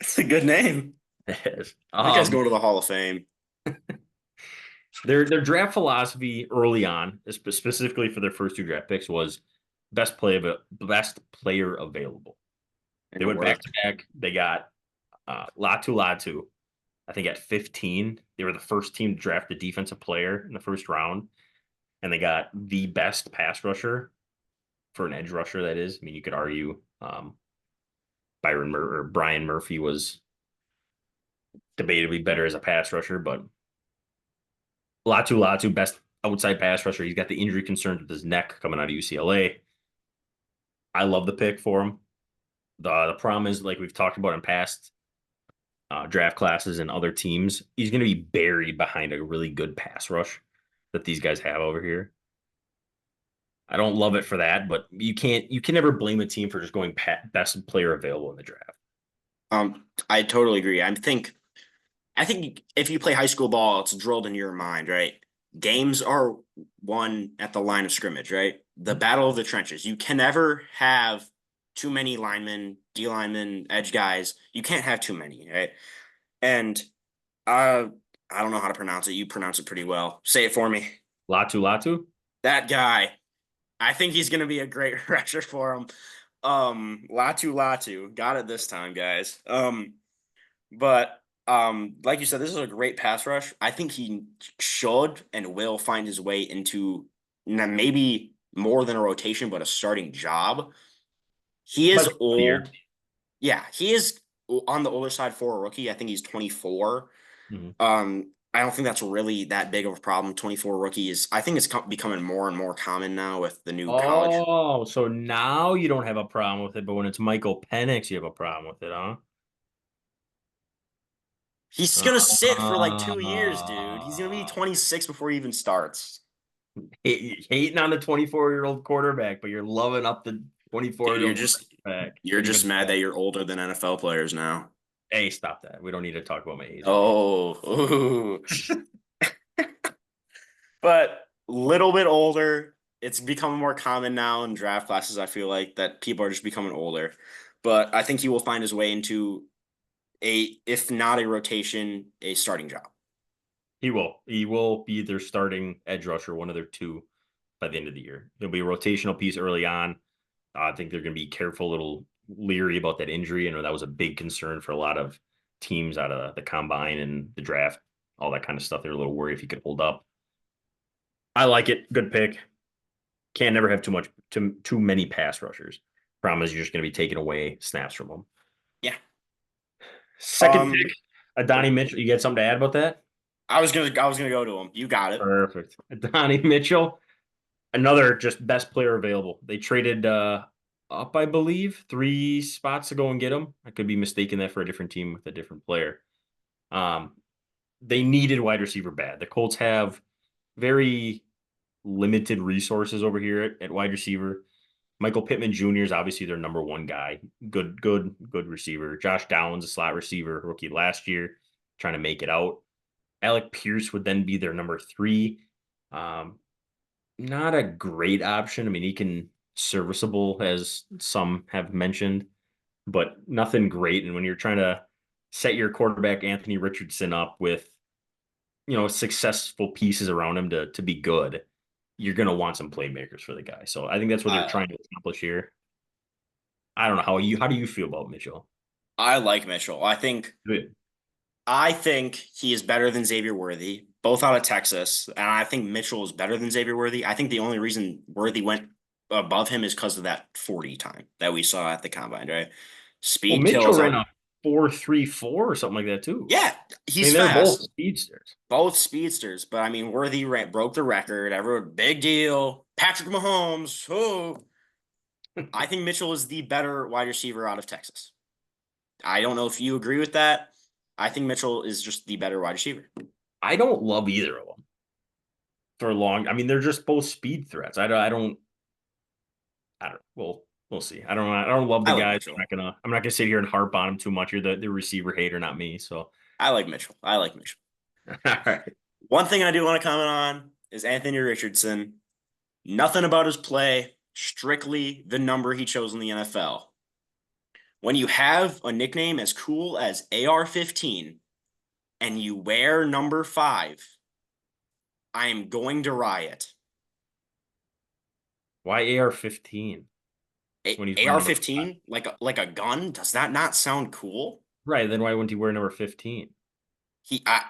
It's a good name. Yes. That guy's going to the Hall of Fame. Their draft philosophy early on, specifically for their first two draft picks, was best player available. And They it went back to worked. back. They got Latu. I think at 15, they were the first team to draft a defensive player in the first round, and they got the best pass rusher for an edge rusher. That is, I mean, you could argue Brian Murphy was debatably better as a pass rusher, but Latu, best outside pass rusher. He's got the injury concerns with his neck coming out of UCLA. I love the pick for him. The problem is, like we've talked about in past draft classes and other teams, he's going to be buried behind a really good pass rush that these guys have over here. I don't love it for that, but you can never blame a team for just going best player available in the draft. I totally agree. I think if you play high school ball, it's drilled in your mind, right? Games are won at the line of scrimmage, right? The battle of the trenches. You can never have too many linemen, D linemen, edge guys. You can't have too many, right? And I don't know how to pronounce it. You pronounce it pretty well. Say it for me. Latu. That guy. I think he's going to be a great rusher for him. Latu. Got it this time, guys. But like you said, this is a great pass rush. I think he should and will find his way into maybe more than a rotation, but a starting job. He is But old. Yeah, he is on the older side for a rookie. I think he's 24. Mhm. I don't think that's really that big of a problem. 24 rookies. I think it's becoming more and more common now with the new college. Oh, so now you don't have a problem with it, but when it's Michael Penix, you have a problem with it, huh? He's gonna sit for like 2 years, dude. He's gonna be Uh, 26 before he even starts. hating on the 24-year-old quarterback, but you're loving up the Dude, 24-year-old back, you're just defensive mad back. that you're older than NFL players now. Hey, stop that. We don't need to talk about my age again. Oh, ooh. But little bit older. It's becoming more common now in draft classes. I feel like that people are just becoming older. But I think he will find his way into if not a rotation, a starting job. He will. He will be their starting edge rusher, one of their two by the end of the year. He'll be a rotational piece early on. I think they're going to be careful, a little leery about that injury. I know that was a big concern for a lot of teams out of the combine and the draft, all that kind of stuff. They were a little worried if he could hold up. I like it. Good pick. Can't never have too many pass rushers. Problem is you're just going to be taking away snaps from them. Yeah. Second Um, pick, Adonai Mitchell. You got something to add about that? I was gonna go to him. You got it. Perfect. Adonai Mitchell, another just best player available. They traded up, I believe, 3 spots to go and get him. I could be mistaken that for a different team with a different player. Um, they needed wide receiver bad. The Colts have very limited resources over here at wide receiver. Michael Pittman Jr. is obviously their number one guy. Good receiver. Josh Downs, a slot receiver, rookie last year, trying to make it out. Alec Pierce would then be their number three. Um, Not a great option. I mean, he can serviceable, as some have mentioned, but nothing great. And when you're trying to set your quarterback Anthony Richardson up with successful pieces around him to be good, you're gonna want some playmakers for the guy. So I think that's what they're I trying to accomplish here. I don't know how do you feel about Mitchell? I like Mitchell. Good. I think he is better than Xavier Worthy, both out of Texas, and I think Mitchell is better than Xavier Worthy. I think the only reason Worthy went above him is because of that 40 time that we saw at the combine, right? Well, Speed Mitchell kills ran out. a 4.34 or something like that too. Yeah, I he's mean, they're both fast. speedsters. Both speedsters, but I mean, broke the record. Everyone, big deal. Patrick Mahomes. Oh, I think Mitchell is the better wide receiver out of Texas. I don't know if you agree with that. I think Mitchell is just the better wide receiver. I don't love either of them for long. I mean, they're just both speed threats. I don't. We'll see. I don't love the I like guys. Mitchell. I'm not gonna sit here and harp on them too much. You're the receiver hater, not me. So I like Mitchell. I like Mitchell. All right. One thing I do want to comment on is Anthony Richardson. Nothing about his play, strictly the number he chose in the NFL. When you have a nickname as cool as AR-15 and you wear number 5, I am going to riot. Why AR-15 when he's wearing number 5? AR-15, like a gun, does that not sound cool? Right, then why wouldn't he wear number 15? He, I,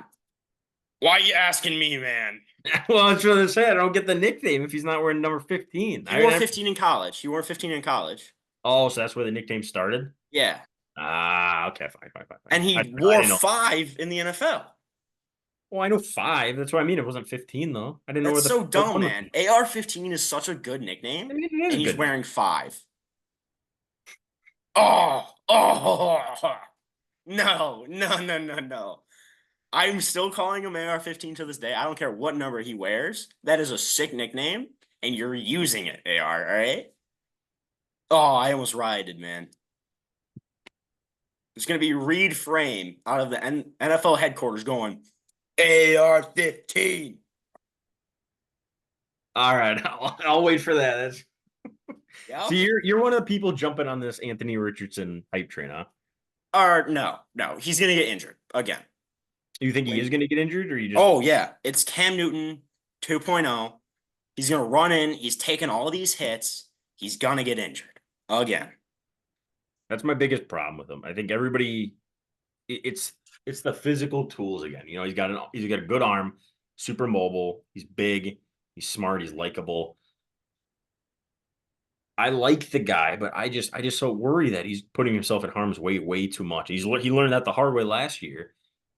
why are you asking me, man? Well, that's what I said. I don't get the nickname if he's not wearing number 15. He wore 15 in college. He wore 15 in college. Oh, so that's where the nickname started? Yeah. Ah, okay, fine. And I he I wore didn't know. 5 in the NFL. Well, I know 5. That's what I mean. It wasn't 15 though. I didn't know That's where so what dumb, one was. man. AR-15 is such a good I nickname, mean, it is and a he's good name. wearing 5. Oh, no. I'm still calling him AR-15 to this day. I don't care what number he wears. That is a sick nickname, and you're using it, AR, all right? Oh, I almost rioted, man. There's going to be Reed Frame out of the NFL headquarters going, AR-15. All right, I'll wait for that. That's Yeah. so you're one of the people jumping on this Anthony Richardson hype train, huh? Or no, he's going to get injured again. You think he is going to get injured, or you just Oh, yeah. It's Cam Newton 2.0. He's going to run in. He's taking all these hits. He's going to get injured again. that's my biggest problem with him. I think everybody it's it's the physical tools again. You know, he's got a good arm, super mobile, he's big, he's smart, he's likable. I like the guy, but I just so worry that he's putting himself in harm's way too much. He learned that the hard way last year.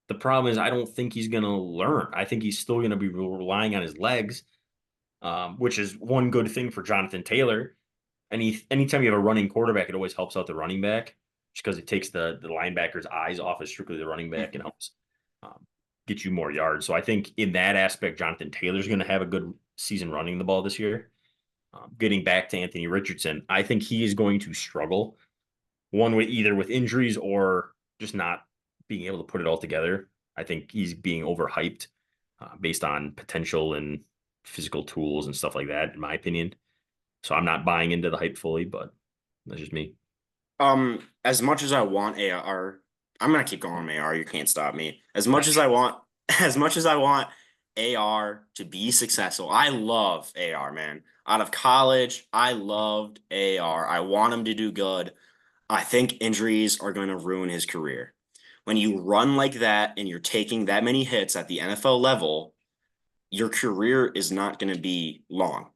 The problem is I don't think he's going to learn. I think he's still going to be relying on his legs, which is one good thing for Jonathan Taylor. Anytime you have a running quarterback, it always helps out the running back just because it takes the linebacker's eyes off of strictly the running back and helps get you more yards. So I think in that aspect, Jonathan Taylor's going to have a good season running the ball this year. Getting back to Anthony Richardson, I think he is going to struggle one with either with injuries or just not being able to put it all together. I think he's being overhyped based on potential and physical tools and stuff like that, in my opinion. So I'm not buying into the hype fully, but that's just me. As much as I want AR, I'm gonna keep going AR. You can't stop me. As much as Gotcha. I want, as much as I want AR to be successful, I love AR, man. Out of college, I loved AR. I want him to do good. I think injuries are going to ruin his career. When you run like that and you're taking that many hits at the NFL level, your career is not going to be long.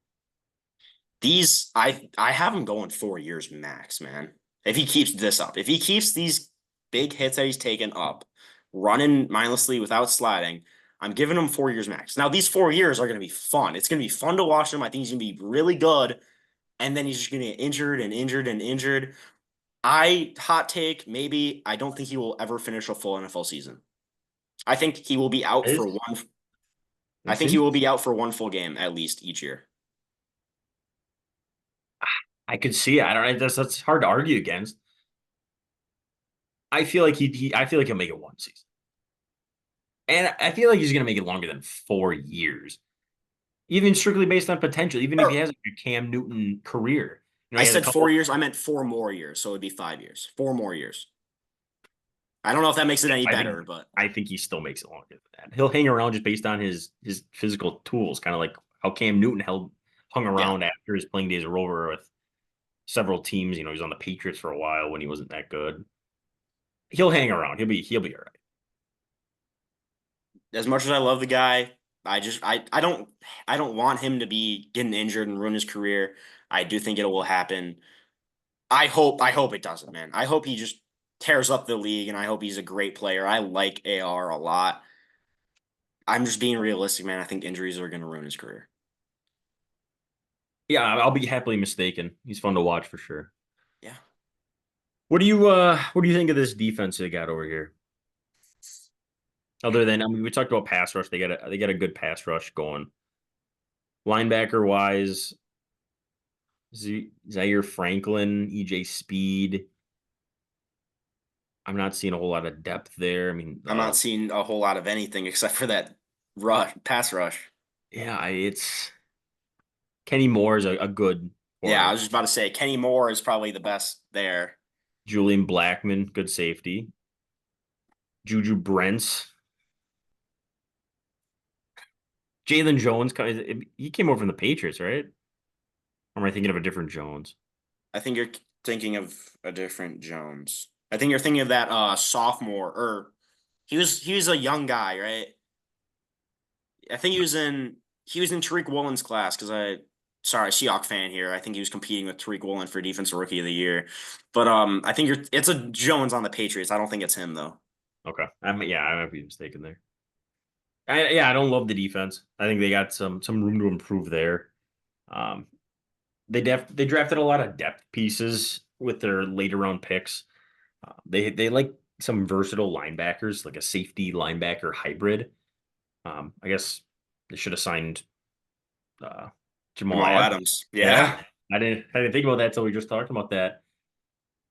I have him going 4 years max, man. If he keeps this up, if he keeps these big hits that he's taken up, running mindlessly without sliding, I'm giving him 4 years max. Now these 4 years are going to be fun. It's going to be fun to watch him. I think he's going to be really good, and then he's just going to get injured and injured and injured. I hot take maybe I don't think he will ever finish a full NFL season. I think he will be out for It's, one. I it's think he will be interesting. out for one full game at least each year. I could see it. I don't know. That's hard to argue against. I feel like I feel like he'll make it one season. And I feel like he's going to make it longer than 4 years, even strictly based on potential, even if he has like a Cam Newton career. You know, I he has a said four couple. years. I meant 4 more years, so it'd be 5 years. 4 more years. I don't know if that makes it any I think better, but I think he still makes it longer than that. He'll hang around just based on his physical tools, kind of like how Cam Newton hung yeah. around after his playing days are over with several teams. You know, he was on the Patriots for a while when he wasn't that good. He'll hang around. He'll be all right. As much as I love the guy, I don't want him to be getting injured and ruin his career. I do think it will happen. I hope it doesn't, man. I hope he just tears up the league, and I hope he's a great player. I like AR a lot. I'm just being realistic, man. I think injuries are going to ruin his career. Yeah, I'll be happily mistaken. He's fun to watch for sure. Yeah. What do you think of this defense they got over here? Other than I mean, we talked about pass rush. They got a good pass rush going. Linebacker wise, Zaire Franklin, EJ Speed. I'm not seeing a whole lot of depth there. I mean, I'm not seeing a whole lot of anything except for that pass rush. yeah, it's Kenny Moore is a good Yeah, I corner. was just about to say Kenny Moore is probably the best there. Julian Blackman, good safety. Juju Brents. Jalen Jones, he came over from the Patriots, right? Or am I thinking of a different Jones? I think you're thinking of a different Jones. I think you're thinking of that sophomore or he was a young guy, right? I think he was in Tariq Woolen's class because sorry, Seahawk fan here. I think he was competing with Tariq Woolen for defensive rookie of the year. But I think it's a Jones on the Patriots. I don't think it's him though. Okay. Yeah, I might be mistaken there. Yeah, I don't love the defense. I think they got some room to improve there. Um, they drafted a lot of depth pieces with their later round picks. They like some versatile linebackers, like a safety linebacker hybrid. I guess they should have signed uh, Jamal Jamal Adams. Adams. Yeah, Yeah. I didn't think about that until we just talked about that.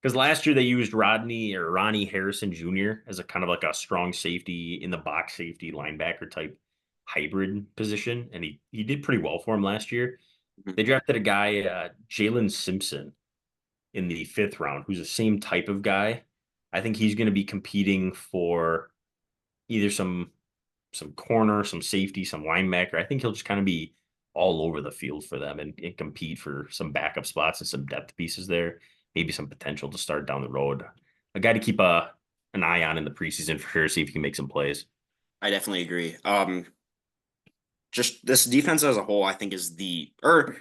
Because last year they used Ronnie Harrison Jr. as a kind of like a strong safety in the box safety linebacker type hybrid position, and he did pretty well for him last year. They drafted a guy, Jalen Simpson, in the fifth round, who's the same type of guy. I think he's going to be competing for either some corner, some safety, some linebacker. I think he'll just kind of be all over the field for them and compete for some backup spots and some depth pieces there. Maybe some potential to start down the road. A guy to keep an eye on in the preseason for sure, see if he can make some plays. I definitely agree. Just this defense as a whole, I think is or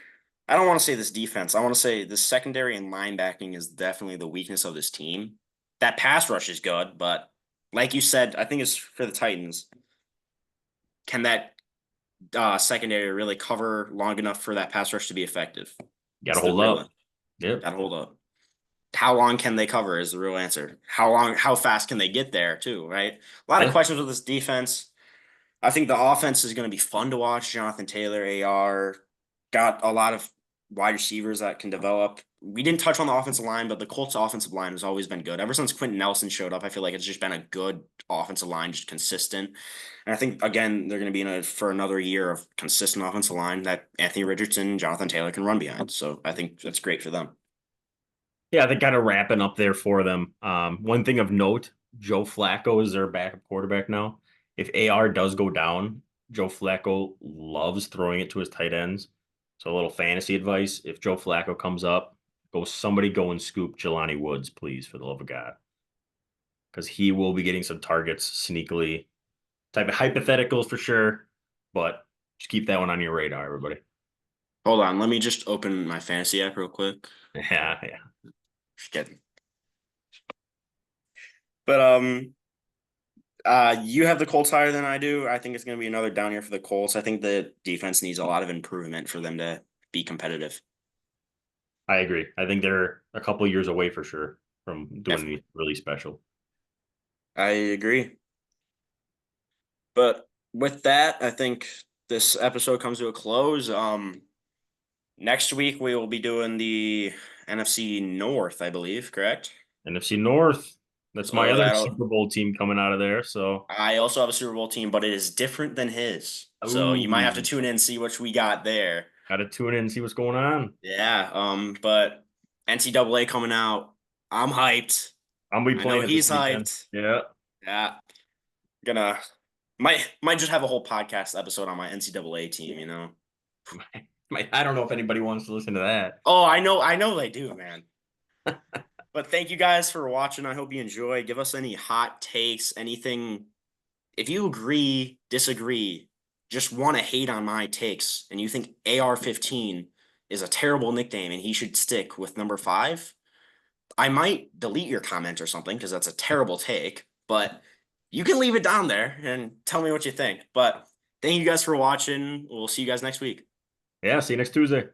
I don't want to say this defense. I want to say the secondary and linebacking is definitely the weakness of this team. That pass rush is good, but like you said, I think it's for the Titans. Can that secondary really cover long enough for that pass rush to be effective? Got to It's the hold real up. Yep. Gotta hold up. How long can they cover is the real answer. How fast can they get there too, right? A lot of Yeah. questions with this defense. I think the offense is going to be fun to watch. Jonathan Taylor, AR, got a lot of wide receivers that can develop. We didn't touch on the offensive line, but the Colts offensive line has always been good. Ever since Quentin Nelson showed up, I feel like it's just been a good offensive line, just consistent. And I think again they're going to be for another year of consistent offensive line that Anthony Richardson, and Jonathan Taylor can run behind. So I think that's great for them. Yeah, they kind of wrapping up there for them. One thing of note, Joe Flacco is their backup quarterback now. If AR does go down, Joe Flacco loves throwing it to his tight ends. So a little fantasy advice: if Joe Flacco comes up, somebody go and scoop Jelani Woods, please, for the love of God, because he will be getting some targets sneakily. Type of hypotheticals for sure, but just keep that one on your radar, everybody. Hold on, let me just open my fantasy app real quick. Yeah, yeah. Just kidding. But you have the Colts higher than I do. I think it's going to be another down year for the Colts. I think the defense needs a lot of improvement for them to be competitive. I agree. I think they're a couple years away for sure from doing Definitely. anything really special. I agree. But with that, I think this episode comes to a close. Next week we will be doing the NFC North, I believe, correct? NFC North. That's my So other that'll Super Bowl team coming out of there. So, I also have a Super Bowl team, but it is different than his. So you might have to ooh, tune in and see what we got there. got to tune in and see what's going on. Yeah, but NCAA coming out. I'm hyped. I'm gonna be I know playing it this he's weekend. hyped. Yeah, Yeah, gonna might just have a whole podcast episode on my NCAA team. I don't know if anybody wants to listen to that. Oh, I know they do, man. But thank you guys for watching. I hope you enjoy. Give us any hot takes, anything. If you agree, disagree, just want to hate on my takes, and you think AR-15 is a terrible nickname and he should stick with number 5, I might delete your comment or something because that's a terrible take, but you can leave it down there and tell me what you think. But thank you guys for watching. We'll see you guys next week. Yeah, see you next Tuesday.